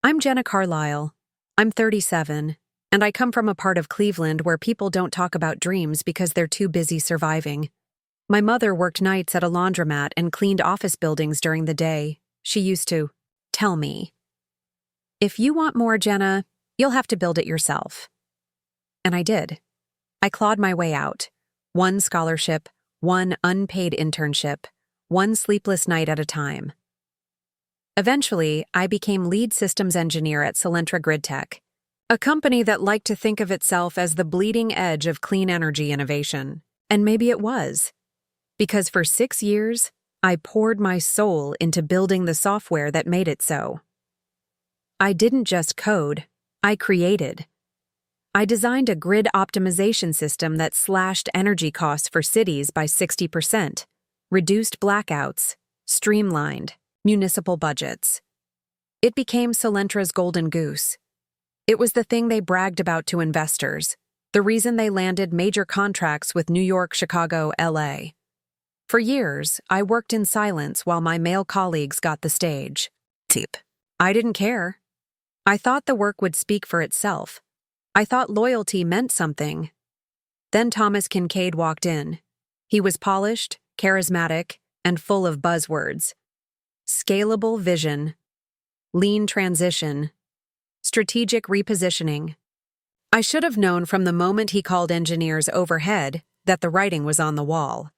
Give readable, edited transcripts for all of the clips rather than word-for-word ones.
I'm Jenna Carlisle. I'm 37, and I come from a part of Cleveland where people don't talk about dreams because they're too busy surviving. My mother worked nights at a laundromat and cleaned office buildings during the day. She used to tell me, "If you want more, Jenna, you'll have to build it yourself." And I did. I clawed my way out. One scholarship, one unpaid internship, one sleepless night at a time. Eventually, I became lead systems engineer at Solentra GridTech, a company that liked to think of itself as the bleeding edge of clean energy innovation. And maybe it was. Because for 6 years, I poured my soul into building the software that made it so. I didn't just code, I created. I designed a grid optimization system that slashed energy costs for cities by 60%, reduced blackouts, streamlined municipal budgets. It became Solentra's golden goose. It was the thing they bragged about to investors, the reason they landed major contracts with New York, Chicago, LA. For years, I worked in silence while my male colleagues got the stage. I didn't care. I thought the work would speak for itself. I thought loyalty meant something. Then Thomas Kincaid walked in. He was polished, charismatic, and full of buzzwords. Scalable vision, lean transition, strategic repositioning. I should have known from the moment he called engineers overhead that the writing was on the wall.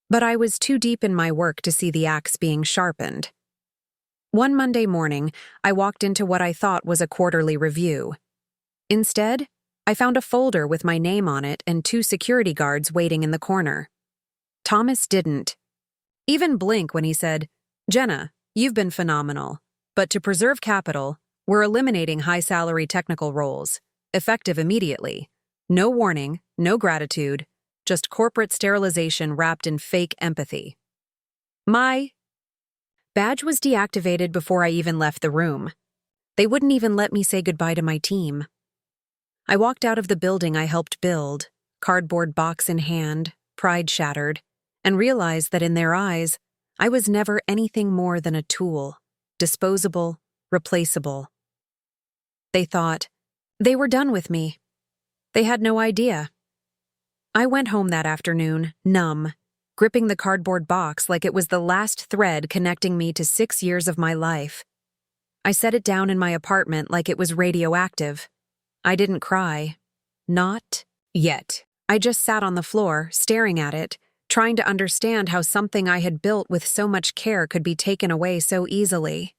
But I was too deep in my work to see the axe being sharpened. One Monday morning, I walked into what I thought was a quarterly review. Instead, I found a folder with my name on it and 2 security guards waiting in the corner. Thomas didn't even blink when he said, "Jenna, you've been phenomenal, but to preserve capital, we're eliminating high-salary technical roles, effective immediately. No warning, no gratitude, just corporate sterilization wrapped in fake empathy." My badge was deactivated before I even left the room. They wouldn't even let me say goodbye to my team. I walked out of the building I helped build, cardboard box in hand, pride shattered, and realized that in their eyes, I was never anything more than a tool, disposable, replaceable. They thought they were done with me. They had no idea. I went home that afternoon, numb, gripping the cardboard box like it was the last thread connecting me to 6 years of my life. I set it down in my apartment like it was radioactive. I didn't cry. Not yet. I just sat on the floor, staring at it, trying to understand how something I had built with so much care could be taken away so easily.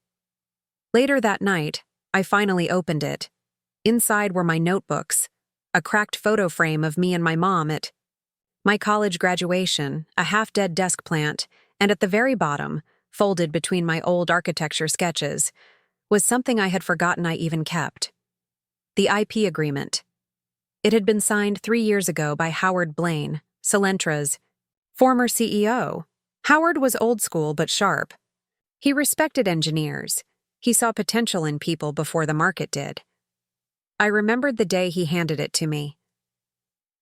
Later that night, I finally opened it. Inside were my notebooks, a cracked photo frame of me and my mom at my college graduation, a half-dead desk plant, and at the very bottom, folded between my old architecture sketches, was something I had forgotten I even kept. The IP agreement. It had been signed 3 years ago by Howard Blaine, Solentra's former CEO. Howard was old school but sharp. He respected engineers. He saw potential in people before the market did. I remembered the day he handed it to me.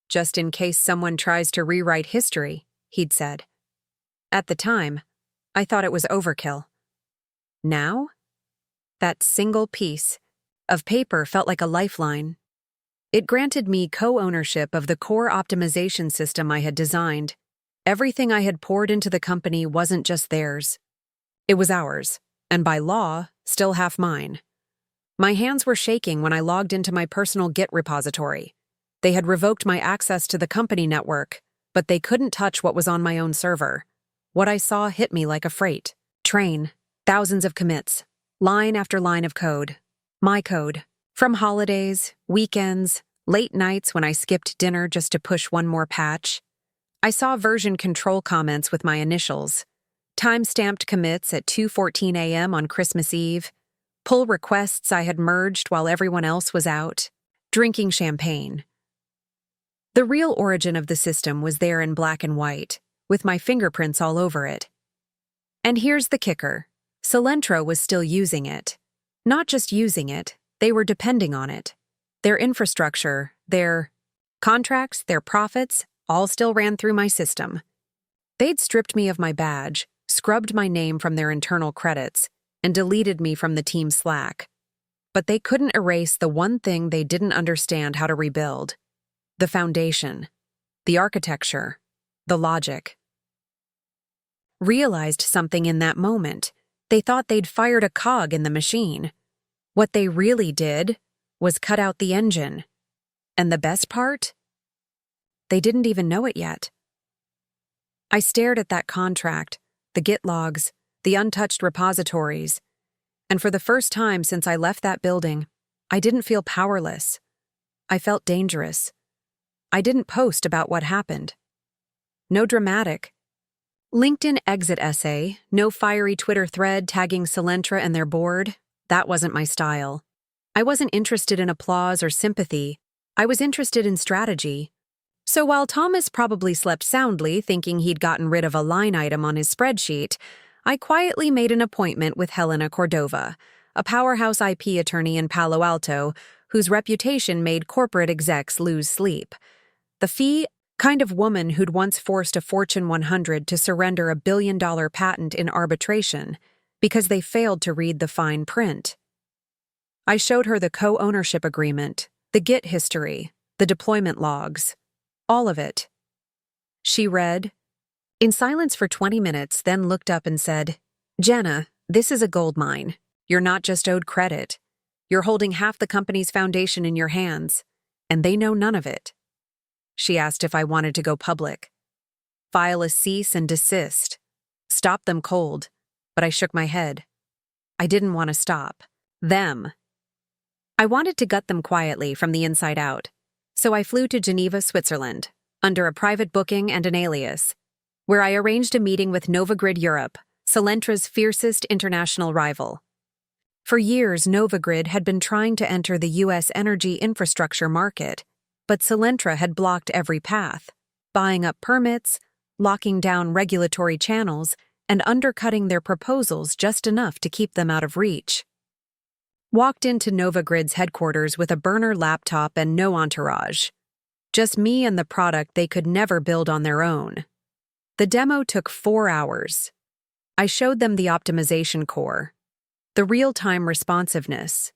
"Just in case someone tries to rewrite history," he'd said. At the time, I thought it was overkill. Now, that single piece of paper felt like a lifeline. It granted me co-ownership of the core optimization system I had designed. Everything I had poured into the company wasn't just theirs. It was ours, and by law, still half mine. My hands were shaking when I logged into my personal Git repository. They had revoked my access to the company network, but they couldn't touch what was on my own server. What I saw hit me like a freight train, thousands of commits, line after line of code. My code. From holidays, weekends, late nights when I skipped dinner just to push one more patch. I saw version control comments with my initials, time-stamped commits at 2:14 a.m. on Christmas Eve, pull requests I had merged while everyone else was out, drinking champagne. The real origin of the system was there in black and white, with my fingerprints all over it. And here's the kicker. Solentra was still using it. Not just using it, they were depending on it. Their infrastructure, their contracts, their profits, all still ran through my system. They'd stripped me of my badge, scrubbed my name from their internal credits, and deleted me from the team Slack. But they couldn't erase the one thing they didn't understand how to rebuild: the foundation, the architecture, the logic. Realized something in that moment. They thought they'd fired a cog in the machine. What they really did was cut out the engine. And the best part? They didn't even know it yet. I stared at that contract, the Git logs, the untouched repositories, and for the first time since I left that building, I didn't feel powerless. I felt dangerous. I didn't post about what happened. No dramatic LinkedIn exit essay, no fiery Twitter thread tagging Solentra and their board. That wasn't my style. I wasn't interested in applause or sympathy. I was interested in strategy. So while Thomas probably slept soundly thinking he'd gotten rid of a line item on his spreadsheet, I quietly made an appointment with Helena Cordova, a powerhouse IP attorney in Palo Alto whose reputation made corporate execs lose sleep. The fee, kind of woman who'd once forced a Fortune 100 to surrender $1 billion patent in arbitration because they failed to read the fine print. I showed her the co-ownership agreement, the Git history, the deployment logs, all of it. She read, in silence for 20 minutes, then looked up and said, Jenna, this is a gold mine. You're not just owed credit. You're holding half the company's foundation in your hands, and they know none of it. She asked if I wanted to go public. File a cease and desist. Stop them cold, but I shook my head. I didn't want to stop them. I wanted to gut them quietly from the inside out, so I flew to Geneva, Switzerland, under a private booking and an alias, where I arranged a meeting with Novagrid Europe, Solentra's fiercest international rival. For years, Novagrid had been trying to enter the U.S. energy infrastructure market, but Solentra had blocked every path, buying up permits, locking down regulatory channels, and undercutting their proposals just enough to keep them out of reach. Walked into Novagrid's headquarters with a burner laptop and no entourage. Just me and the product they could never build on their own. The demo took 4 hours. I showed them the optimization core, the real-time responsiveness,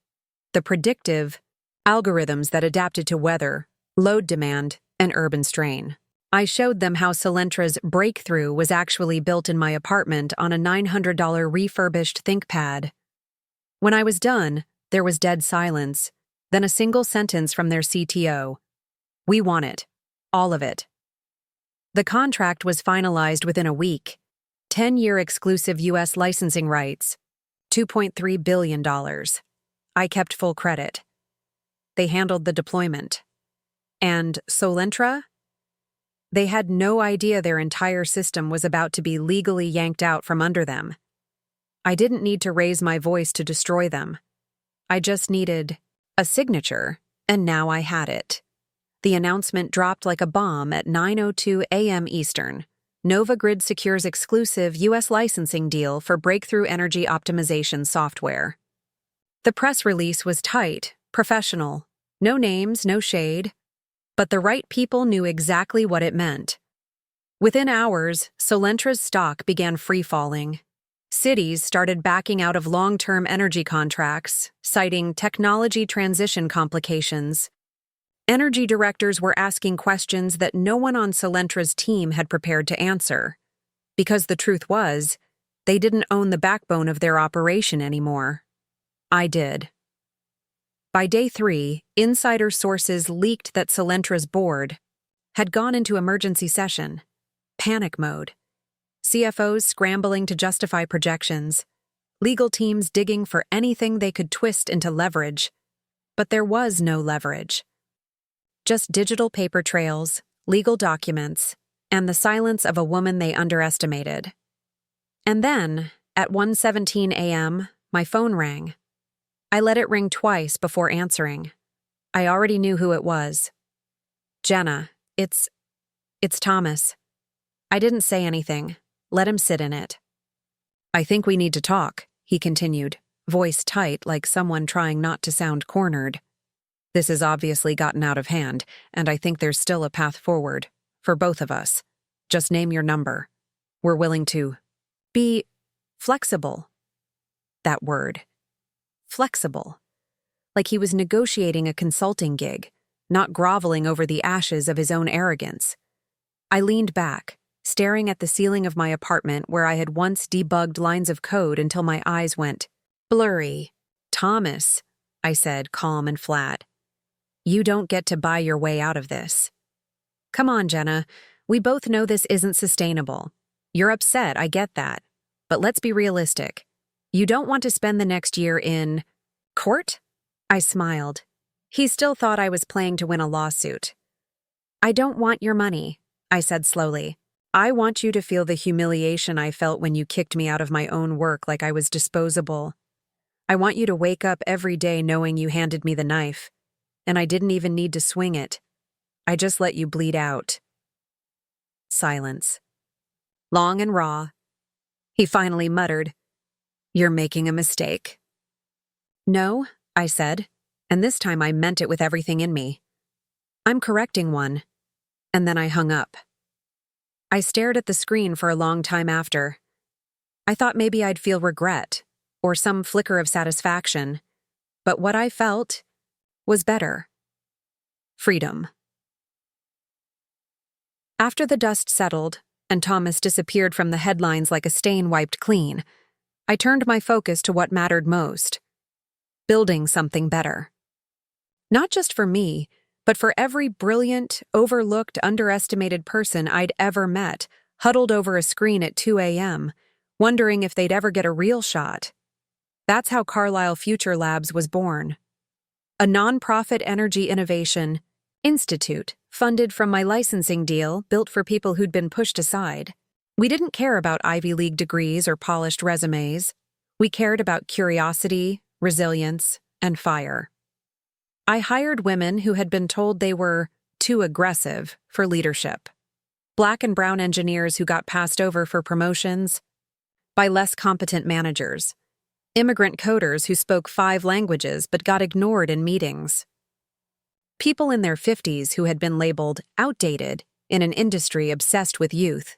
the predictive algorithms that adapted to weather, load demand, and urban strain. I showed them how Solentra's breakthrough was actually built in my apartment on a $900 refurbished ThinkPad. When I was done, there was dead silence, then a single sentence from their CTO. We want it. All of it. The contract was finalized within a week. 10-year exclusive U.S. licensing rights. $2.3 billion. I kept full credit. They handled the deployment. And Solentra? They had no idea their entire system was about to be legally yanked out from under them. I didn't need to raise my voice to destroy them. I just needed a signature, and now I had it. The announcement dropped like a bomb at 9:02 a.m. Eastern. Novagrid secures exclusive U.S. licensing deal for breakthrough energy optimization software. The press release was tight, professional. No names, no shade. But the right people knew exactly what it meant. Within hours, Solentra's stock began free-falling. Cities started backing out of long-term energy contracts, citing technology transition complications. Energy directors were asking questions that no one on Solentra's team had prepared to answer. Because the truth was, they didn't own the backbone of their operation anymore. I did. By day 3, insider sources leaked that Solentra's board had gone into emergency session, panic mode. CFOs scrambling to justify projections, legal teams digging for anything they could twist into leverage. But there was no leverage. Just digital paper trails, legal documents, and the silence of a woman they underestimated. And then, at 1:17 a.m., my phone rang. I let it ring twice before answering. I already knew who it was. Jenna, it's Thomas. I didn't say anything. Let him sit in it. I think we need to talk, he continued, voice tight like someone trying not to sound cornered. This has obviously gotten out of hand, and I think there's still a path forward, for both of us. Just name your number. We're willing to be flexible. That word. Flexible. like he was negotiating a consulting gig, not groveling over the ashes of his own arrogance. I leaned back, staring at the ceiling of my apartment where I had once debugged lines of code until my eyes went blurry. "Thomas," I said, calm and flat, "you don't get to buy your way out of this. Come on, Jenna. We both know this isn't sustainable. You're upset, I get that. But let's be realistic. You don't want to spend the next year in court?" I smiled. He still thought I was playing to win a lawsuit. "I don't want your money," I said slowly. "I want you to feel the humiliation I felt when you kicked me out of my own work like I was disposable. I want you to wake up every day knowing you handed me the knife, and I didn't even need to swing it. I just let you bleed out." Silence. Long and raw. He finally muttered, "You're making a mistake." "No," I said, and this time I meant it with everything in me. "I'm correcting one." And then I hung up. I stared at the screen for a long time after. I thought maybe I'd feel regret, or some flicker of satisfaction, but what I felt was better. Freedom. After the dust settled, and Thomas disappeared from the headlines like a stain wiped clean, I turned my focus to what mattered most: building something better. Not just for me, but for every brilliant, overlooked, underestimated person I'd ever met, huddled over a screen at 2 a.m., wondering if they'd ever get a real shot. That's how Carlisle Future Labs was born. A nonprofit energy innovation institute funded from my licensing deal, built for people who'd been pushed aside. We didn't care about Ivy League degrees or polished resumes. We cared about curiosity, resilience, and fire. I hired women who had been told they were too aggressive for leadership. Black and brown engineers who got passed over for promotions by less competent managers. Immigrant coders who spoke 5 languages but got ignored in meetings. People in their 50s who had been labeled outdated in an industry obsessed with youth.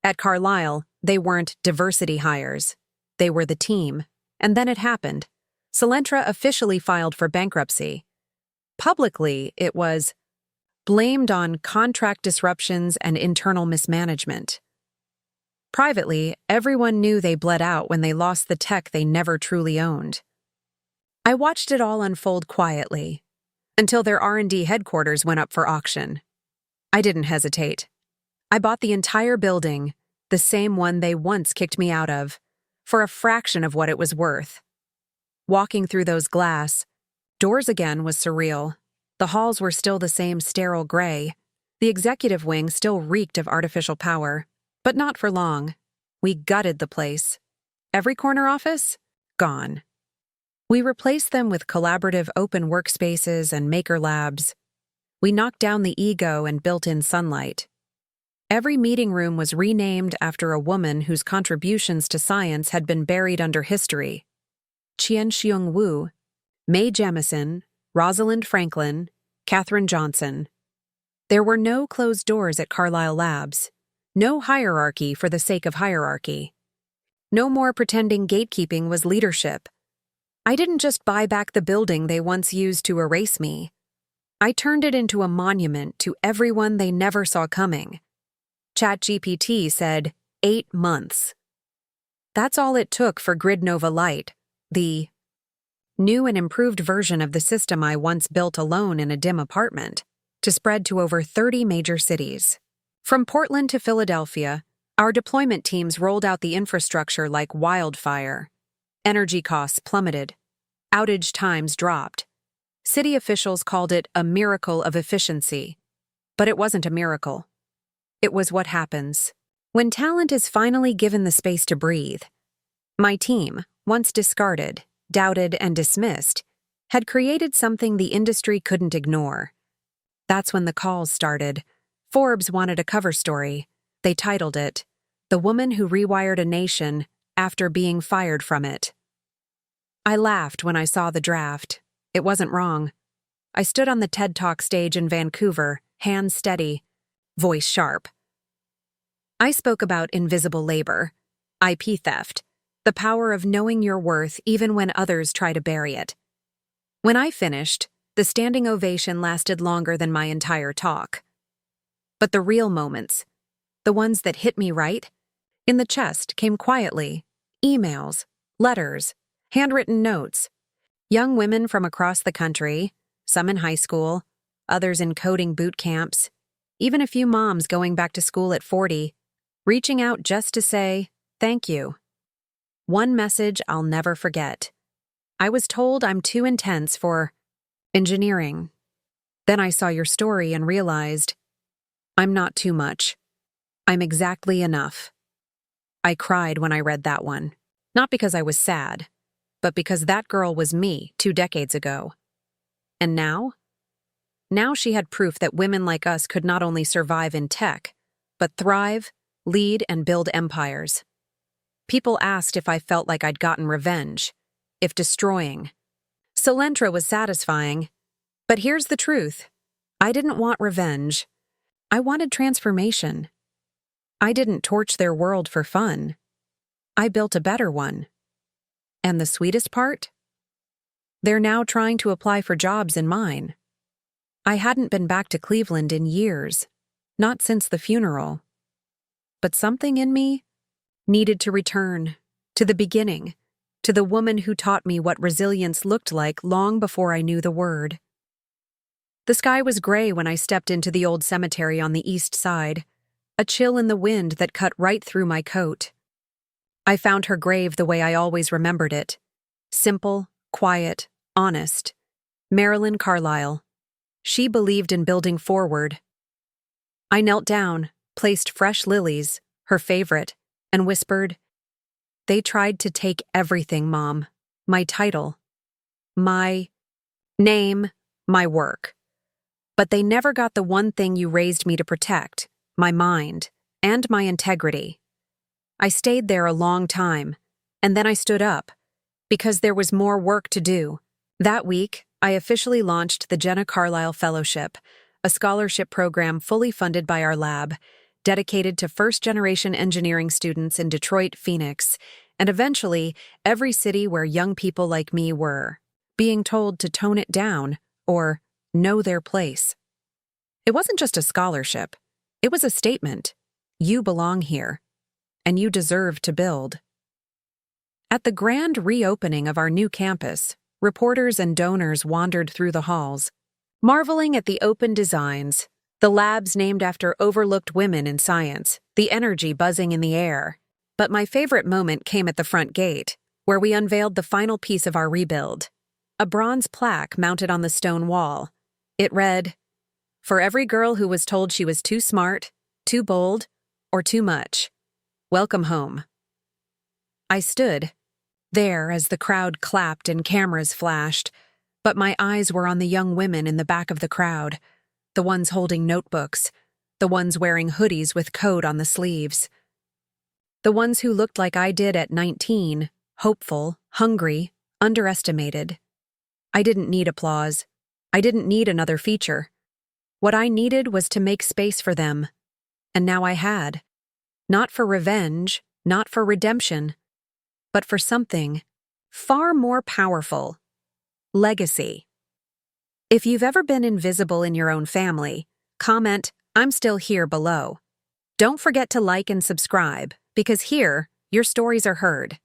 At Carlisle, they weren't diversity hires. They were the team. And then it happened. Solentra officially filed for bankruptcy. Publicly, it was blamed on contract disruptions and internal mismanagement. Privately, everyone knew they bled out when they lost the tech they never truly owned. I watched it all unfold quietly, until their R&D headquarters went up for auction. I didn't hesitate. I bought the entire building, the same one they once kicked me out of, for a fraction of what it was worth. Walking through those glass doors again was surreal. The halls were still the same sterile gray. The executive wing still reeked of artificial power. But not for long. We gutted the place. Every corner office? Gone. We replaced them with collaborative open workspaces and maker labs. We knocked down the ego and built in sunlight. Every meeting room was renamed after a woman whose contributions to science had been buried under history. Chien-Shiung Wu, Mae Jemison, Rosalind Franklin, Katherine Johnson. There were no closed doors at Carlisle Labs. No hierarchy for the sake of hierarchy. No more pretending gatekeeping was leadership. I didn't just buy back the building they once used to erase me. I turned it into a monument to everyone they never saw coming. ChatGPT said 8 months. That's all it took for GridNova Lite, the new and improved version of the system I once built alone in a dim apartment, to spread to over 30 major cities. From Portland to Philadelphia, our deployment teams rolled out the infrastructure like wildfire. Energy costs plummeted. Outage times dropped. City officials called it a miracle of efficiency. But it wasn't a miracle. It was what happens when talent is finally given the space to breathe. My team, once discarded, doubted, and dismissed, had created something the industry couldn't ignore. That's when the calls started. Forbes wanted a cover story. They titled it, "The Woman Who Rewired a Nation After Being Fired from It." I laughed when I saw the draft. It wasn't wrong. I stood on the TED Talk stage in Vancouver, hands steady, voice sharp. I spoke about invisible labor, IP theft, the power of knowing your worth even when others try to bury it. When I finished, the standing ovation lasted longer than my entire talk. But the real moments, the ones that hit me right in the chest, came quietly. Emails, letters, handwritten notes. Young women from across the country, some in high school, others in coding boot camps, even a few moms going back to school at 40, reaching out just to say, thank you. One message I'll never forget. I was told I'm too intense for engineering. Then I saw your story and realized I'm not too much. I'm exactly enough. I cried when I read that one, not because I was sad, but because that girl was me 2 decades ago. And now? Now she had proof that women like us could not only survive in tech, but thrive, lead, and build empires. People asked if I felt like I'd gotten revenge, if destroying. Solentra was satisfying, but here's the truth. I didn't want revenge. I wanted transformation. I didn't torch their world for fun. I built a better one. And the sweetest part? They're now trying to apply for jobs in mine. I hadn't been back to Cleveland in years, not since the funeral. But something in me needed to return to the beginning, to the woman who taught me what resilience looked like long before I knew the word. The sky was gray when I stepped into the old cemetery on the east side, a chill in the wind that cut right through my coat. I found her grave the way I always remembered it. Simple, quiet, honest. Marilyn Carlisle. She believed in building forward. I knelt down, placed fresh lilies, her favorite, and whispered, "They tried to take everything, Mom. My title, my name, my work. But they never got the one thing you raised me to protect, my mind, and my integrity." I stayed there a long time, and then I stood up, because there was more work to do. That week, I officially launched the Jenna Carlisle Fellowship, a scholarship program fully funded by our lab, dedicated to first-generation engineering students in Detroit, Phoenix, and eventually every city where young people like me were, being told to tone it down or know their place. It wasn't just a scholarship. It was a statement. You belong here, and you deserve to build. At the grand reopening of our new campus, reporters and donors wandered through the halls, marveling at the open designs, the labs named after overlooked women in science, the energy buzzing in the air. But my favorite moment came at the front gate, where we unveiled the final piece of our rebuild, a bronze plaque mounted on the stone wall. It read, "For every girl who was told she was too smart, too bold, or too much, welcome home." I stood there as the crowd clapped and cameras flashed, but my eyes were on the young women in the back of the crowd, the ones holding notebooks, the ones wearing hoodies with code on the sleeves. The ones who looked like I did at 19, hopeful, hungry, underestimated. I didn't need applause. I didn't need another feature. What I needed was to make space for them. And now I had. Not for revenge, not for redemption, but for something far more powerful. Legacy. If you've ever been invisible in your own family, comment, "I'm still here" below. Don't forget to like and subscribe, because here, your stories are heard.